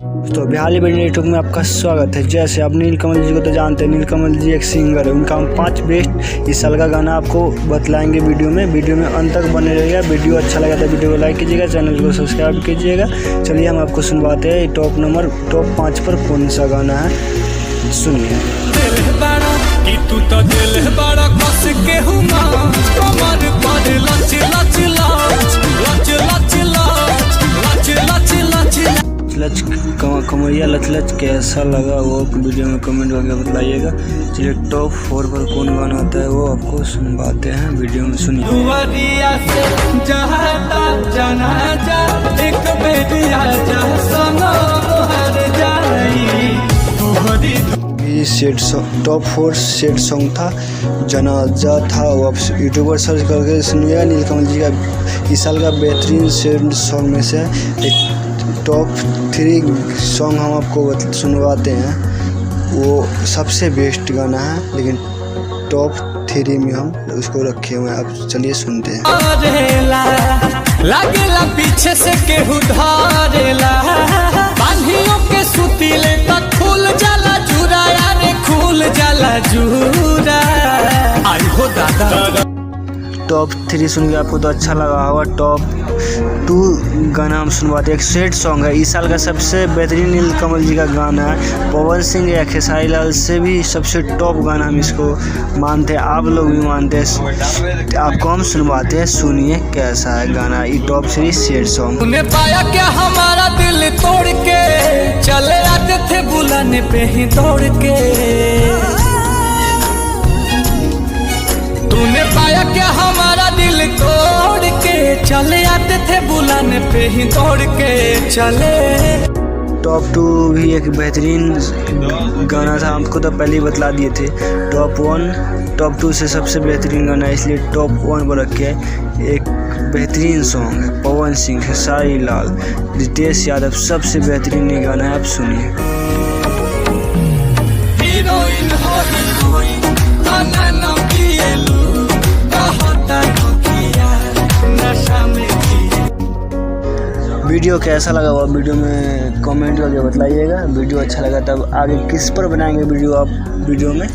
तो बिहारी बड़ी नेटवर्क में आपका स्वागत है। जैसे आप नीलकमल जी को तो जानते हैं, नीलकमल जी एक सिंगर है। उनका हम 5 बेस्ट इस साल का गाना आपको बतलाएंगे वीडियो में अंत तक बने रहिएगा। वीडियो अच्छा लगा तो वीडियो को लाइक कीजिएगा, चैनल को सब्सक्राइब कीजिएगा। चलिए हम आपको सुनवाते हैं टॉप 5 पर कौन सा गाना है, सुनिए। कमरिया लच लच कैसा लगा वो वीडियो में कमेंट करके बताइएगा। चलिए टॉप 4 पर कौन गाना आता है वो आपको सुनवाते हैं, वीडियो में सुनिए। टॉप 4 सेट सॉन्ग था, जनाजा था। वो आप यूट्यूबर सर्च करके सुनिएगा। नीलकमल जी का इस साल का बेहतरीन सेट सॉन्ग में से एक टॉप 3 सॉन्ग हम आपको सुनवाते हैं। वो सबसे बेस्ट गाना है, लेकिन टॉप 3 में हम उसको रखे हुए हैं। अब चलिए सुनते हैं। लागेला पीछे से केहू धारेला, बांधियों के सुतीले तक खुल जाला जूरा, यारे खुल जाला जूरा। आई हो दादा। टॉप 3 सुन के आपको तो अच्छा लगा होगा। टॉप 2 गाना हम सुनवाते हैं। एक सेट सॉन्ग है, इस साल का सबसे बेहतरीन नीलकमल जी का गाना है। पवन सिंह या खेसारी लाल से भी सबसे टॉप गाना हम इसको मानते हैं, आप लोग भी मानते हैं। आपको हम सुनवाते हैं, सुनिए कैसा है गाना। ये टॉप 3 सेट सॉन्ग। तूने पाया क्या हमारा दिल तोड़ के, चले आते थे बुलाने पे ही दौड़ के। तूने पाया क्या हमारा दिल तोड़ के, चले आते थे बुलाने पे ही दौड़ के चले। टॉप 2 भी एक बेहतरीन गाना था, हमको तो पहले ही बतला दिए थे। टॉप 2 से सबसे बेहतरीन गाना है, इसलिए टॉप 1 पर रखे। एक बेहतरीन सॉन्ग है, पवन सिंह, खेसारी लाल, रितेश यादव, सबसे बेहतरीन ये गाना है। आप सुनिए। वीडियो कैसा लगा वो वीडियो में कमेंट करके बताइएगा। वीडियो अच्छा लगा तब आगे किस पर बनाएंगे वीडियो, आप वीडियो में